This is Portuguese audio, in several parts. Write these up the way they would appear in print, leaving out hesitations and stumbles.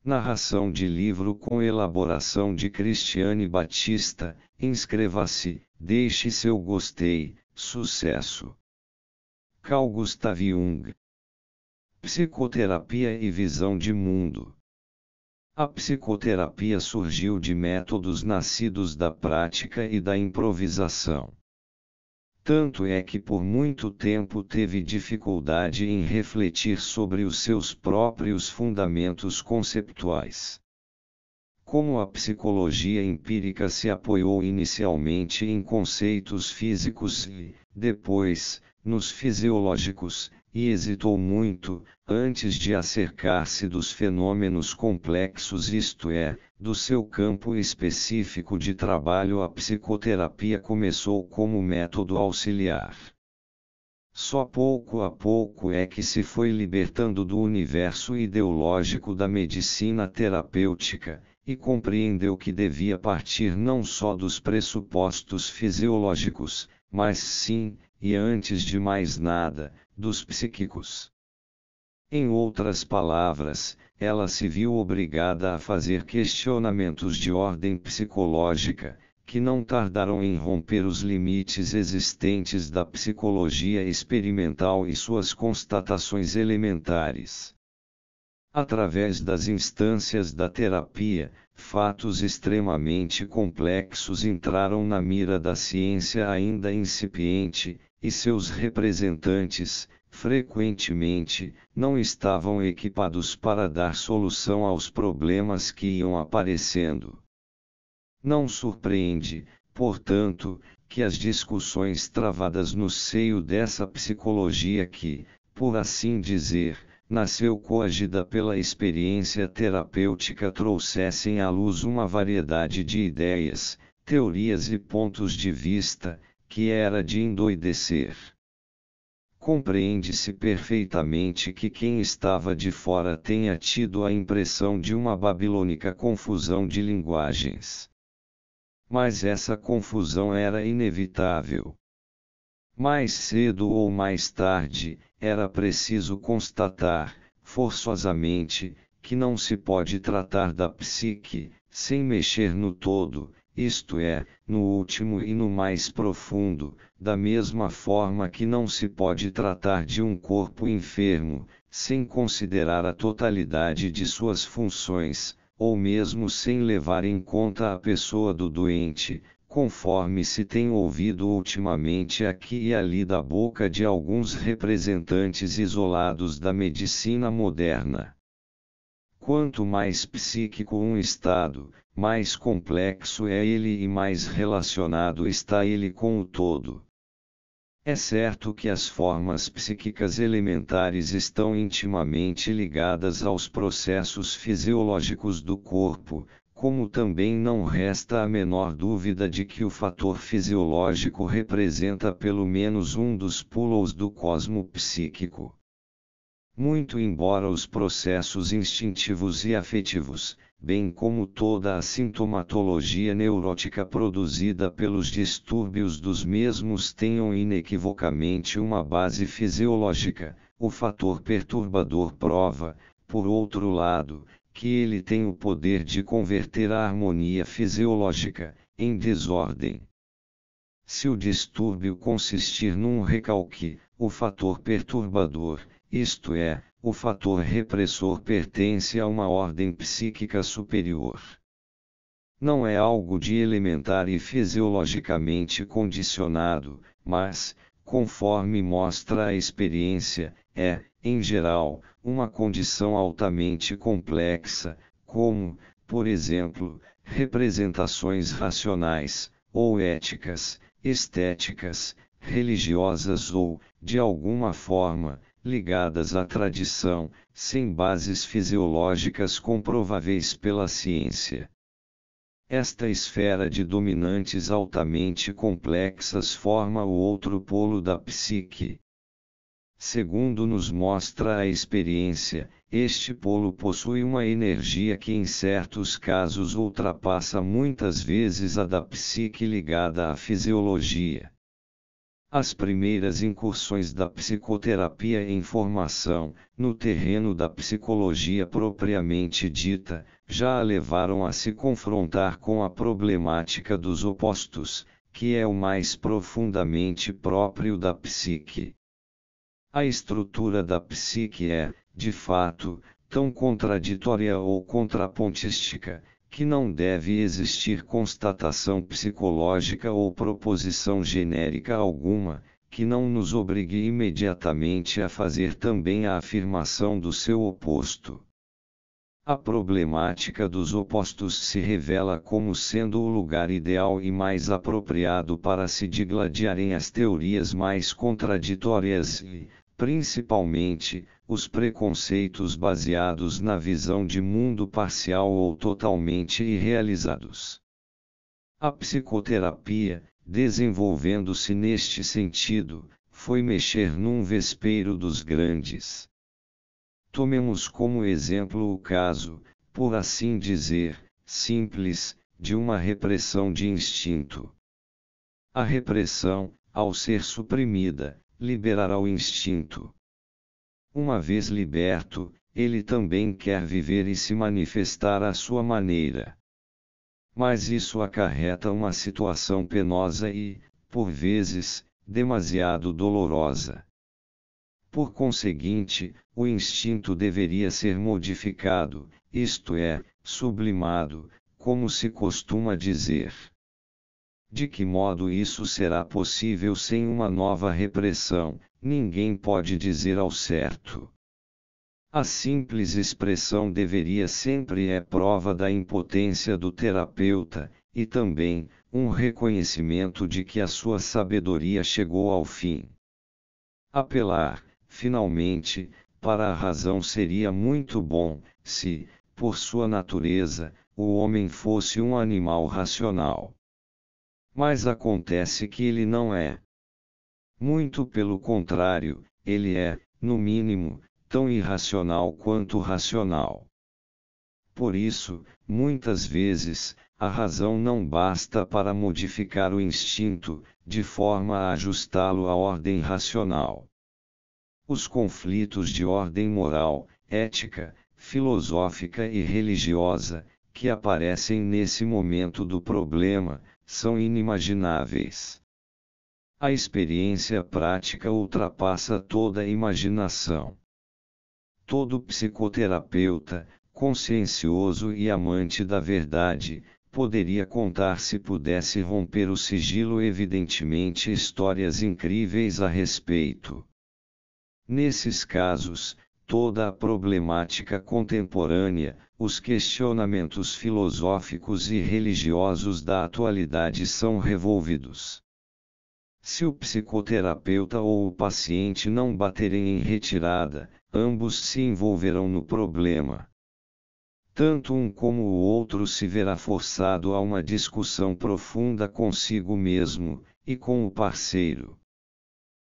Narração de livro com elaboração de Cristiane Batista. Inscreva-se, deixe seu gostei, sucesso. Carl Gustav Jung. Psicoterapia e visão de mundo. A psicoterapia surgiu de métodos nascidos da prática e da improvisação. Tanto é que por muito tempo teve dificuldade em refletir sobre os seus próprios fundamentos conceituais. Como a psicologia empírica se apoiou inicialmente em conceitos físicos e, depois, nos fisiológicos, e hesitou muito, antes de acercar-se dos fenômenos complexos, isto é, do seu campo específico de trabalho, a psicoterapia começou como método auxiliar. Só pouco a pouco é que se foi libertando do universo ideológico da medicina terapêutica, e compreendeu que devia partir não só dos pressupostos fisiológicos, mas sim, e antes de mais nada, dos psíquicos. Em outras palavras, ela se viu obrigada a fazer questionamentos de ordem psicológica, que não tardaram em romper os limites existentes da psicologia experimental e suas constatações elementares. Através das instâncias da terapia, fatos extremamente complexos entraram na mira da ciência ainda incipiente, e seus representantes, frequentemente, não estavam equipados para dar solução aos problemas que iam aparecendo. Não surpreende, portanto, que as discussões travadas no seio dessa psicologia que, por assim dizer, nasceu coagida pela experiência terapêutica, trouxessem à luz uma variedade de ideias, teorias e pontos de vista, que era de endoidecer. Compreende-se perfeitamente que quem estava de fora tenha tido a impressão de uma babilônica confusão de linguagens. Mas essa confusão era inevitável. Mais cedo ou mais tarde, era preciso constatar, forçosamente, que não se pode tratar da psique, sem mexer no todo, isto é, no último e no mais profundo, da mesma forma que não se pode tratar de um corpo enfermo, sem considerar a totalidade de suas funções, ou mesmo sem levar em conta a pessoa do doente, conforme se tem ouvido ultimamente aqui e ali da boca de alguns representantes isolados da medicina moderna. Quanto mais psíquico um estado, mais complexo é ele e mais relacionado está ele com o todo. É certo que as formas psíquicas elementares estão intimamente ligadas aos processos fisiológicos do corpo, como também não resta a menor dúvida de que o fator fisiológico representa pelo menos um dos polos do cosmo psíquico. Muito embora os processos instintivos e afetivos, bem como toda a sintomatologia neurótica produzida pelos distúrbios dos mesmos tenham inequivocamente uma base fisiológica, o fator perturbador prova, por outro lado, que ele tem o poder de converter a harmonia fisiológica em desordem. Se o distúrbio consistir num recalque, o fator perturbador, isto é, o fator repressor, pertence a uma ordem psíquica superior. Não é algo de elementar e fisiologicamente condicionado, mas, conforme mostra a experiência, é, em geral, uma condição altamente complexa, como, por exemplo, representações racionais, ou éticas, estéticas, religiosas ou, de alguma forma, ligadas à tradição, sem bases fisiológicas comprováveis pela ciência. Esta esfera de dominantes altamente complexas forma o outro polo da psique. Segundo nos mostra a experiência, este polo possui uma energia que em certos casos ultrapassa muitas vezes a da psique ligada à fisiologia. As primeiras incursões da psicoterapia em formação, no terreno da psicologia propriamente dita, já a levaram a se confrontar com a problemática dos opostos, que é o mais profundamente próprio da psique. A estrutura da psique é, de fato, tão contraditória ou contrapontística, que não deve existir constatação psicológica ou proposição genérica alguma, que não nos obrigue imediatamente a fazer também a afirmação do seu oposto. A problemática dos opostos se revela como sendo o lugar ideal e mais apropriado para se digladiarem as teorias mais contraditórias e, principalmente, os preconceitos baseados na visão de mundo parcial ou totalmente irrealizados. A psicoterapia, desenvolvendo-se neste sentido, foi mexer num vespeiro dos grandes. Tomemos como exemplo o caso, por assim dizer, simples, de uma repressão de instinto. A repressão, ao ser suprimida, liberará o instinto. Uma vez liberto, ele também quer viver e se manifestar à sua maneira. Mas isso acarreta uma situação penosa e, por vezes, demasiado dolorosa. Por conseguinte, o instinto deveria ser modificado, isto é, sublimado, como se costuma dizer. De que modo isso será possível sem uma nova repressão, ninguém pode dizer ao certo. A simples expressão deveria sempre é prova da impotência do terapeuta, e também, um reconhecimento de que a sua sabedoria chegou ao fim. Apelar, finalmente, para a razão seria muito bom, se, por sua natureza, o homem fosse um animal racional. Mas acontece que ele não é. Muito pelo contrário, ele é, no mínimo, tão irracional quanto racional. Por isso, muitas vezes, a razão não basta para modificar o instinto, de forma a ajustá-lo à ordem racional. Os conflitos de ordem moral, ética, filosófica e religiosa, que aparecem nesse momento do problema, são inimagináveis. A experiência prática ultrapassa toda a imaginação. Todo psicoterapeuta, consciencioso e amante da verdade, poderia contar se pudesse romper o sigilo evidentemente histórias incríveis a respeito. Nesses casos, toda a problemática contemporânea, os questionamentos filosóficos e religiosos da atualidade são revolvidos. Se o psicoterapeuta ou o paciente não baterem em retirada, ambos se envolverão no problema. Tanto um como o outro se verá forçado a uma discussão profunda consigo mesmo, e com o parceiro.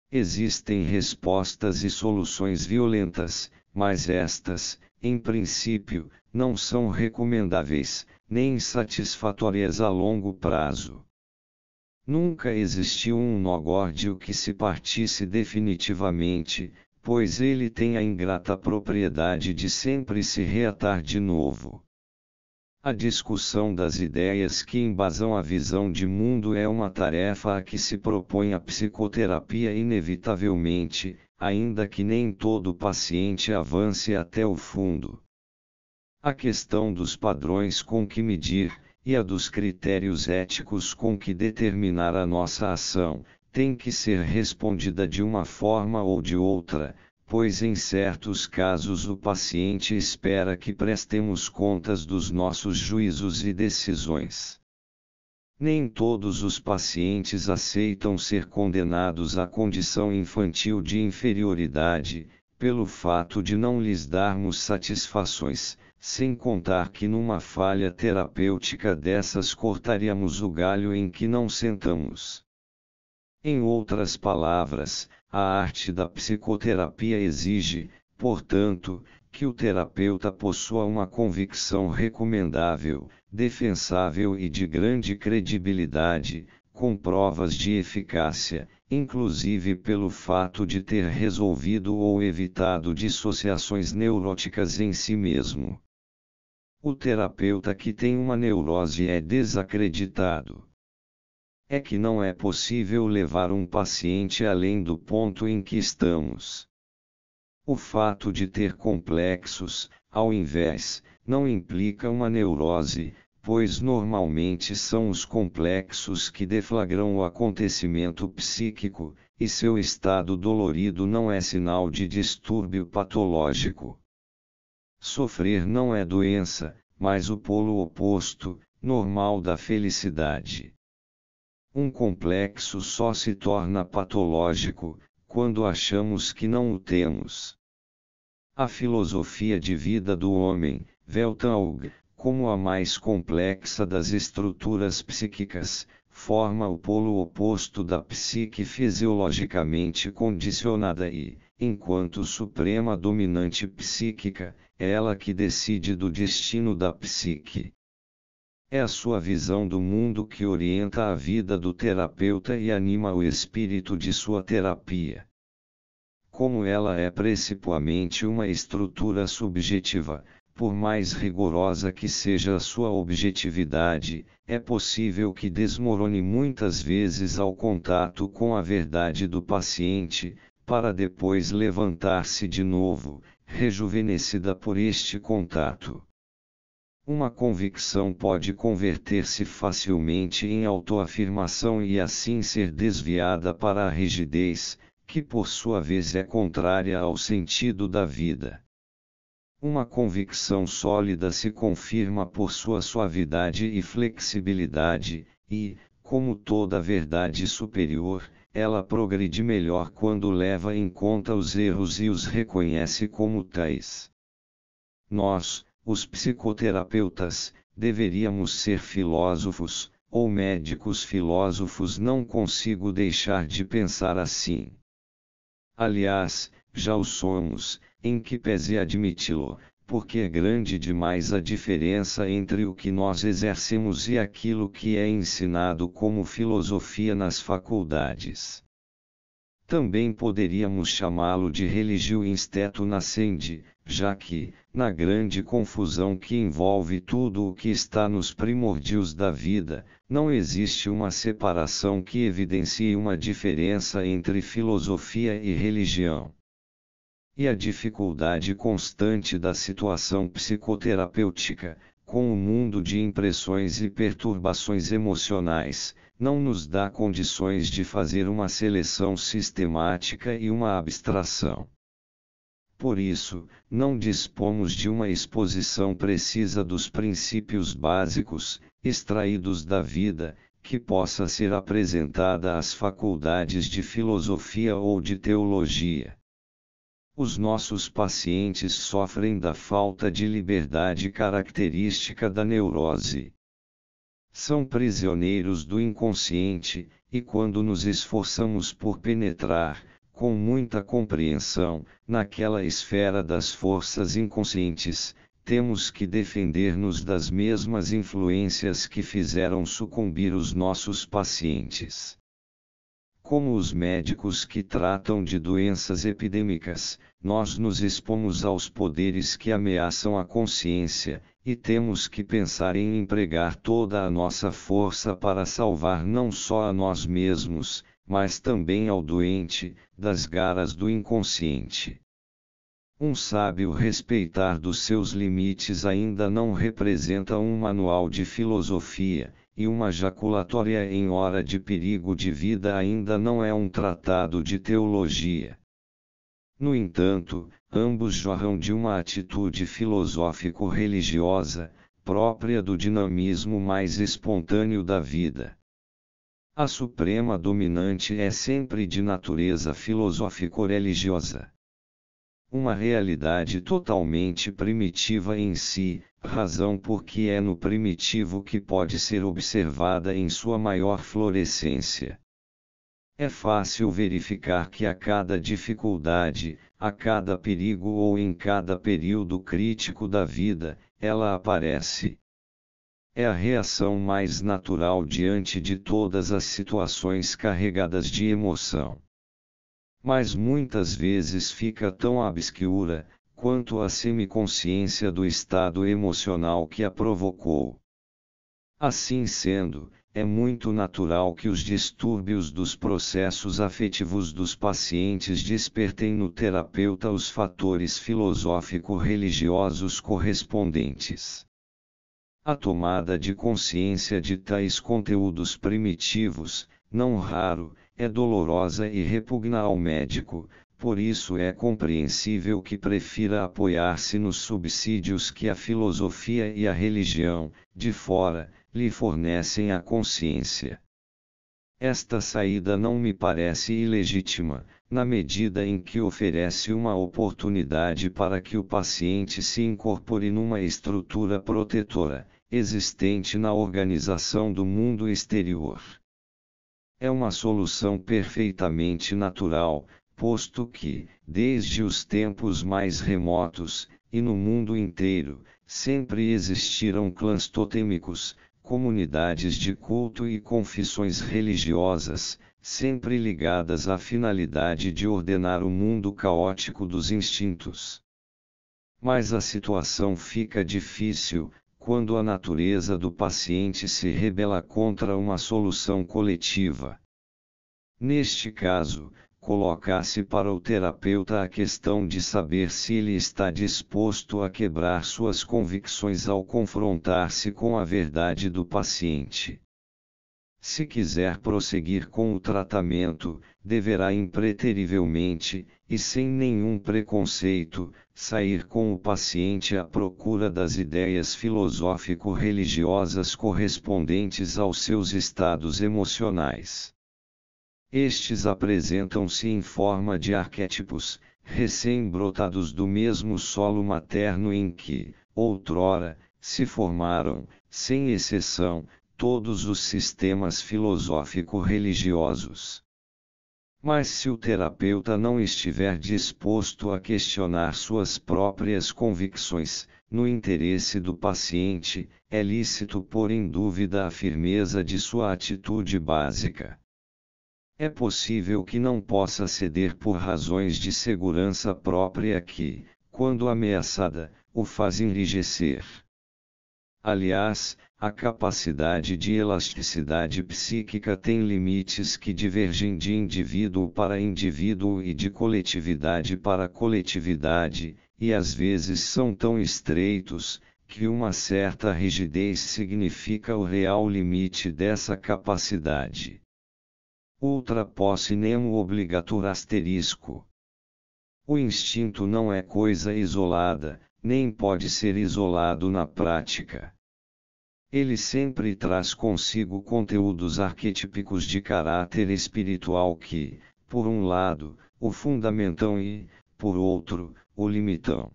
Existem respostas e soluções violentas, mas estas, em princípio, não são recomendáveis, nem satisfatórias a longo prazo. Nunca existiu um nó górdio que se partisse definitivamente, pois ele tem a ingrata propriedade de sempre se reatar de novo. A discussão das ideias que embasam a visão de mundo é uma tarefa a que se propõe a psicoterapia inevitavelmente, ainda que nem todo paciente avance até o fundo. A questão dos padrões com que medir, e a dos critérios éticos com que determinar a nossa ação, tem que ser respondida de uma forma ou de outra, pois em certos casos o paciente espera que prestemos contas dos nossos juízos e decisões. Nem todos os pacientes aceitam ser condenados à condição infantil de inferioridade, pelo fato de não lhes darmos satisfações, sem contar que numa falha terapêutica dessas cortaríamos o galho em que não sentamos. Em outras palavras, a arte da psicoterapia exige, portanto, que o terapeuta possua uma convicção recomendável, defensável e de grande credibilidade, com provas de eficácia, inclusive pelo fato de ter resolvido ou evitado dissociações neuróticas em si mesmo. O terapeuta que tem uma neurose é desacreditado. É que não é possível levar um paciente além do ponto em que estamos. O fato de ter complexos, ao invés, não implica uma neurose, pois normalmente são os complexos que deflagram o acontecimento psíquico, e seu estado dolorido não é sinal de distúrbio patológico. Sofrer não é doença, mas o polo oposto, normal da felicidade. Um complexo só se torna patológico, quando achamos que não o temos. A filosofia de vida do homem, Weltanschauung, como a mais complexa das estruturas psíquicas, forma o polo oposto da psique fisiologicamente condicionada e, enquanto suprema dominante psíquica, é ela que decide do destino da psique. É a sua visão do mundo que orienta a vida do terapeuta e anima o espírito de sua terapia. Como ela é principalmente uma estrutura subjetiva, por mais rigorosa que seja a sua objetividade, é possível que desmorone muitas vezes ao contato com a verdade do paciente, para depois levantar-se de novo, rejuvenescida por este contato. Uma convicção pode converter-se facilmente em autoafirmação e assim ser desviada para a rigidez, que por sua vez é contrária ao sentido da vida. Uma convicção sólida se confirma por sua suavidade e flexibilidade, e, como toda verdade superior, ela progride melhor quando leva em conta os erros e os reconhece como tais. Nós, os psicoterapeutas, deveríamos ser filósofos, ou médicos filósofos. Não consigo deixar de pensar assim. Aliás, já o somos, em que pese admiti-lo, porque é grande demais a diferença entre o que nós exercemos e aquilo que é ensinado como filosofia nas faculdades. Também poderíamos chamá-lo de religio insteto nascendi, já que, na grande confusão que envolve tudo o que está nos primórdios da vida, não existe uma separação que evidencie uma diferença entre filosofia e religião. E a dificuldade constante da situação psicoterapêutica, com o mundo de impressões e perturbações emocionais, não nos dá condições de fazer uma seleção sistemática e uma abstração. Por isso, não dispomos de uma exposição precisa dos princípios básicos, extraídos da vida, que possa ser apresentada às faculdades de filosofia ou de teologia. Os nossos pacientes sofrem da falta de liberdade característica da neurose. São prisioneiros do inconsciente, e quando nos esforçamos por penetrar, com muita compreensão, naquela esfera das forças inconscientes, temos que defender-nos das mesmas influências que fizeram sucumbir os nossos pacientes. Como os médicos que tratam de doenças epidêmicas, nós nos expomos aos poderes que ameaçam a consciência, e temos que pensar em empregar toda a nossa força para salvar não só a nós mesmos, mas também ao doente, das garras do inconsciente. Um sábio respeitar dos seus limites ainda não representa um manual de filosofia, e uma jaculatória em hora de perigo de vida ainda não é um tratado de teologia. No entanto, ambos jorram de uma atitude filosófico-religiosa, própria do dinamismo mais espontâneo da vida. A suprema dominante é sempre de natureza filosófico-religiosa. Uma realidade totalmente primitiva em si, razão porque é no primitivo que pode ser observada em sua maior florescência. É fácil verificar que a cada dificuldade, a cada perigo ou em cada período crítico da vida, ela aparece. É a reação mais natural diante de todas as situações carregadas de emoção. Mas muitas vezes fica tão obscura quanto a semiconsciência do estado emocional que a provocou. Assim sendo, é muito natural que os distúrbios dos processos afetivos dos pacientes despertem no terapeuta os fatores filosófico-religiosos correspondentes. A tomada de consciência de tais conteúdos primitivos, não raro, é dolorosa e repugna ao médico, por isso é compreensível que prefira apoiar-se nos subsídios que a filosofia e a religião, de fora, lhe fornecem à consciência. Esta saída não me parece ilegítima, na medida em que oferece uma oportunidade para que o paciente se incorpore numa estrutura protetora, existente na organização do mundo exterior. É uma solução perfeitamente natural, posto que, desde os tempos mais remotos, e no mundo inteiro, sempre existiram clãs totêmicos, comunidades de culto e confissões religiosas, sempre ligadas à finalidade de ordenar o mundo caótico dos instintos. Mas a situação fica difícil, quando a natureza do paciente se rebela contra uma solução coletiva. Neste caso, coloca-se para o terapeuta a questão de saber se ele está disposto a quebrar suas convicções ao confrontar-se com a verdade do paciente. Se quiser prosseguir com o tratamento, deverá impreterivelmente, e sem nenhum preconceito, sair com o paciente à procura das ideias filosófico-religiosas correspondentes aos seus estados emocionais. Estes apresentam-se em forma de arquétipos, recém-brotados do mesmo solo materno em que, outrora, se formaram, sem exceção, todos os sistemas filosófico-religiosos. Mas se o terapeuta não estiver disposto a questionar suas próprias convicções, no interesse do paciente, é lícito pôr em dúvida a firmeza de sua atitude básica. É possível que não possa ceder por razões de segurança própria que, quando ameaçada, o faz enrijecer. Aliás, a capacidade de elasticidade psíquica tem limites que divergem de indivíduo para indivíduo e de coletividade para coletividade, e às vezes são tão estreitos, que uma certa rigidez significa o real limite dessa capacidade. Ultra posse nemo obligatur asterisco. O instinto não é coisa isolada, nem pode ser isolado na prática. Ele sempre traz consigo conteúdos arquetípicos de caráter espiritual que, por um lado, o fundamentam e, por outro, o limitam.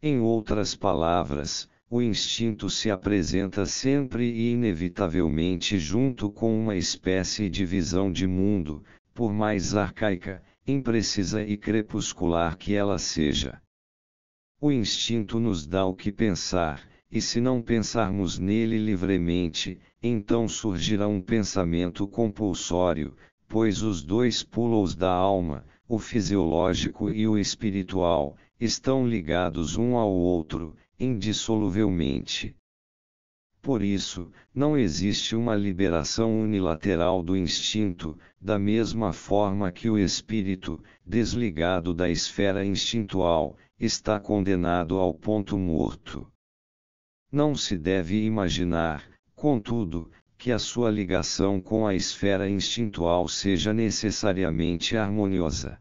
Em outras palavras, o instinto se apresenta sempre e inevitavelmente junto com uma espécie de visão de mundo, por mais arcaica, imprecisa e crepuscular que ela seja. O instinto nos dá o que pensar, e se não pensarmos nele livremente, então surgirá um pensamento compulsório, pois os dois polos da alma, o fisiológico e o espiritual, estão ligados um ao outro, indissoluvelmente. Por isso, não existe uma liberação unilateral do instinto, da mesma forma que o espírito, desligado da esfera instintual, está condenado ao ponto morto. Não se deve imaginar, contudo, que a sua ligação com a esfera instintual seja necessariamente harmoniosa.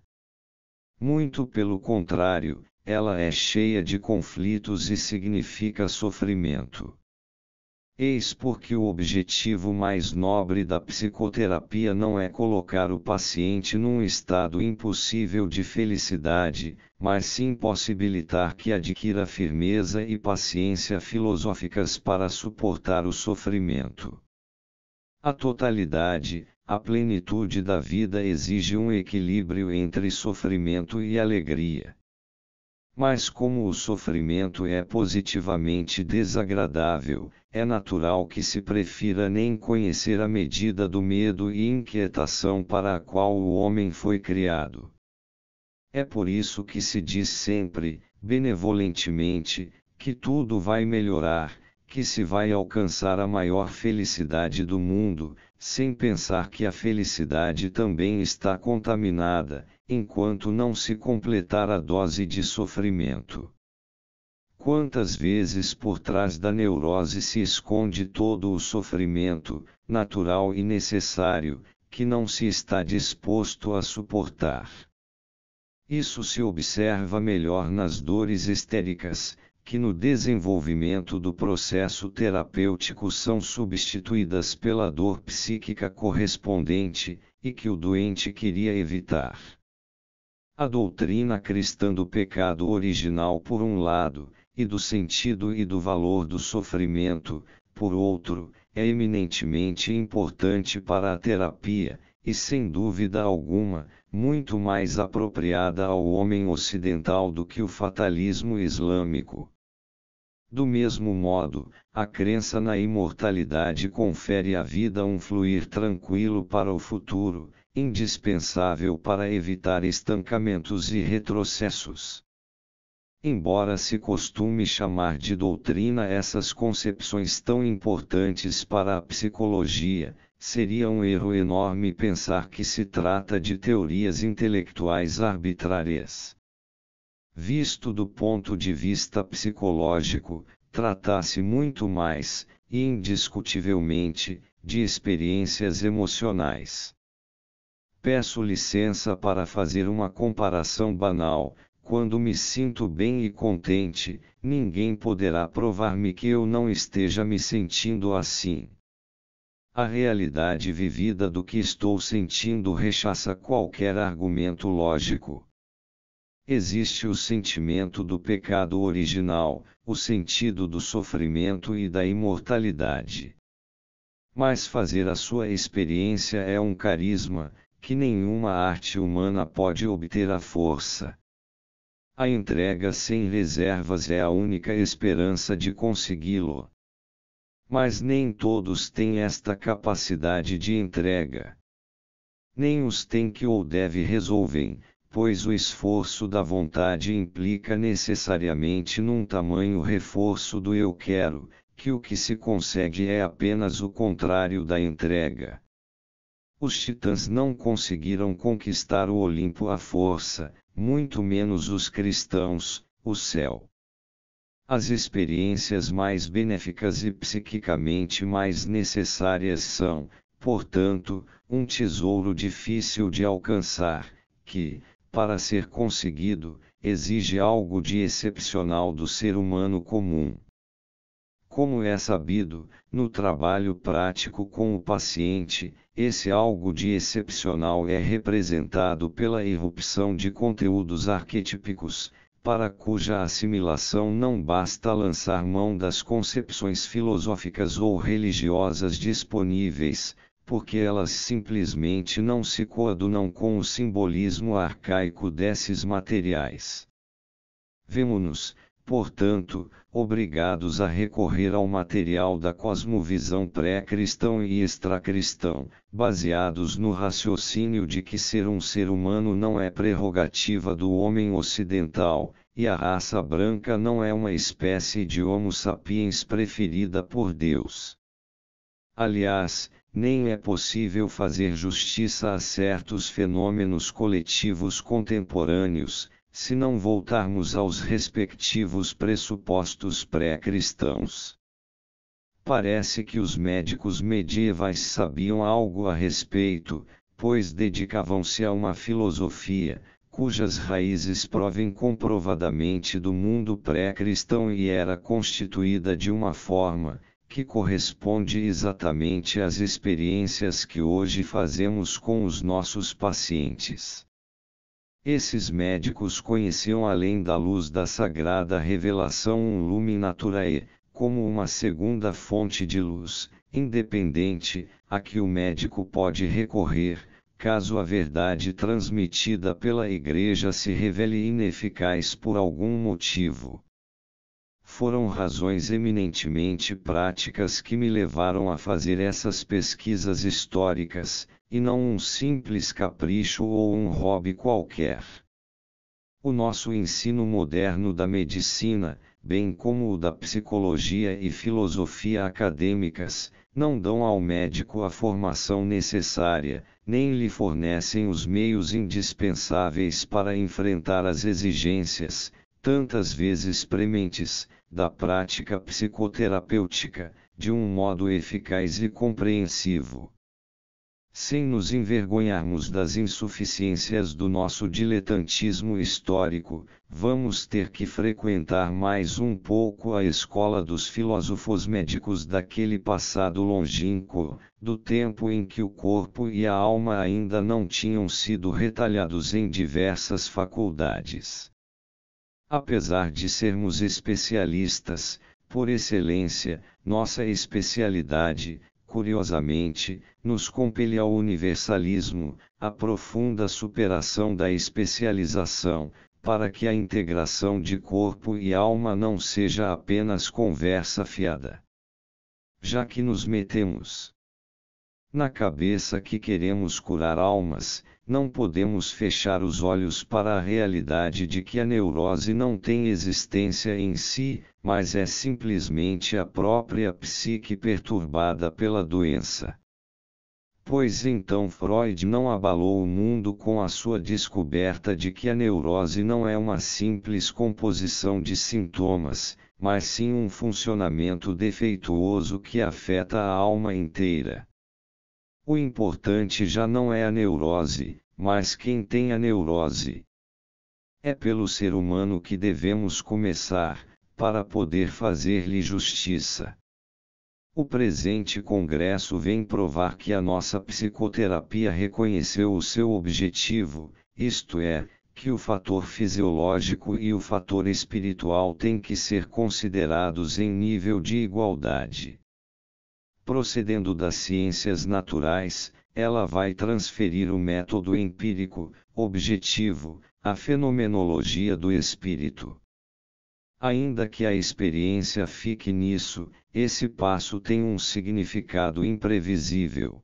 Muito pelo contrário, ela é cheia de conflitos e significa sofrimento. Eis porque o objetivo mais nobre da psicoterapia não é colocar o paciente num estado impossível de felicidade, mas sim possibilitar que adquira firmeza e paciência filosóficas para suportar o sofrimento. A totalidade, a plenitude da vida exige um equilíbrio entre sofrimento e alegria. Mas como o sofrimento é positivamente desagradável, é natural que se prefira nem conhecer a medida do medo e inquietação para a qual o homem foi criado. É por isso que se diz sempre, benevolentemente, que tudo vai melhorar, que se vai alcançar a maior felicidade do mundo, sem pensar que a felicidade também está contaminada, enquanto não se completar a dose de sofrimento. Quantas vezes por trás da neurose se esconde todo o sofrimento, natural e necessário, que não se está disposto a suportar. Isso se observa melhor nas dores histéricas, que no desenvolvimento do processo terapêutico são substituídas pela dor psíquica correspondente, e que o doente queria evitar. A doutrina cristã do pecado original por um lado, e do sentido e do valor do sofrimento, por outro, é eminentemente importante para a terapia, e sem dúvida alguma, muito mais apropriada ao homem ocidental do que o fatalismo islâmico. Do mesmo modo, a crença na imortalidade confere à vida um fluir tranquilo para o futuro, indispensável para evitar estancamentos e retrocessos. Embora se costume chamar de doutrina essas concepções tão importantes para a psicologia, seria um erro enorme pensar que se trata de teorias intelectuais arbitrárias. Visto do ponto de vista psicológico, trata-se muito mais, e indiscutivelmente, de experiências emocionais. Peço licença para fazer uma comparação banal. Quando me sinto bem e contente, ninguém poderá provar-me que eu não esteja me sentindo assim. A realidade vivida do que estou sentindo rechaça qualquer argumento lógico. Existe o sentimento do pecado original, o sentido do sofrimento e da imortalidade. Mas fazer a sua experiência é um carisma, que nenhuma arte humana pode obter à força. A entrega sem reservas é a única esperança de consegui-lo. Mas nem todos têm esta capacidade de entrega. Nem os tem que ou deve resolvem, pois o esforço da vontade implica necessariamente num tamanho reforço do eu quero, que o que se consegue é apenas o contrário da entrega. Os titãs não conseguiram conquistar o Olimpo à força, muito menos os cristãos, o céu. As experiências mais benéficas e psiquicamente mais necessárias são, portanto, um tesouro difícil de alcançar, que, para ser conseguido, exige algo de excepcional do ser humano comum. Como é sabido, no trabalho prático com o paciente, esse algo de excepcional é representado pela irrupção de conteúdos arquetípicos, para cuja assimilação não basta lançar mão das concepções filosóficas ou religiosas disponíveis, porque elas simplesmente não se coadunam com o simbolismo arcaico desses materiais. Vemo-nos, portanto, obrigados a recorrer ao material da cosmovisão pré-cristão e extracristão, baseados no raciocínio de que ser um ser humano não é prerrogativa do homem ocidental, e a raça branca não é uma espécie de Homo sapiens preferida por Deus. Aliás, nem é possível fazer justiça a certos fenômenos coletivos contemporâneos, se não voltarmos aos respectivos pressupostos pré-cristãos. Parece que os médicos medievais sabiam algo a respeito, pois dedicavam-se a uma filosofia, cujas raízes provêm comprovadamente do mundo pré-cristão e era constituída de uma forma, que corresponde exatamente às experiências que hoje fazemos com os nossos pacientes. Esses médicos conheciam além da luz da sagrada revelação um lume naturae, como uma segunda fonte de luz, independente, a que o médico pode recorrer, caso a verdade transmitida pela Igreja se revele ineficaz por algum motivo. Foram razões eminentemente práticas que me levaram a fazer essas pesquisas históricas, e não um simples capricho ou um hobby qualquer. O nosso ensino moderno da medicina, bem como o da psicologia e filosofia acadêmicas, não dão ao médico a formação necessária, nem lhe fornecem os meios indispensáveis para enfrentar as exigências, tantas vezes prementes, da prática psicoterapêutica, de um modo eficaz e compreensivo. Sem nos envergonharmos das insuficiências do nosso diletantismo histórico, vamos ter que frequentar mais um pouco a escola dos filósofos médicos daquele passado longínquo, do tempo em que o corpo e a alma ainda não tinham sido retalhados em diversas faculdades. Apesar de sermos especialistas, por excelência, nossa especialidade, curiosamente, nos compele ao universalismo, à profunda superação da especialização, para que a integração de corpo e alma não seja apenas conversa fiada. Já que nos metemos na cabeça que queremos curar almas, não podemos fechar os olhos para a realidade de que a neurose não tem existência em si, mas é simplesmente a própria psique perturbada pela doença. Pois então Freud não abalou o mundo com a sua descoberta de que a neurose não é uma simples composição de sintomas, mas sim um funcionamento defeituoso que afeta a alma inteira. O importante já não é a neurose, mas quem tem a neurose. É pelo ser humano que devemos começar, para poder fazer-lhe justiça. O presente congresso vem provar que a nossa psicoterapia reconheceu o seu objetivo, isto é, que o fator fisiológico e o fator espiritual têm que ser considerados em nível de igualdade. Procedendo das ciências naturais, ela vai transferir o método empírico, objetivo, à fenomenologia do espírito. Ainda que a experiência fique nisso, esse passo tem um significado imprevisível.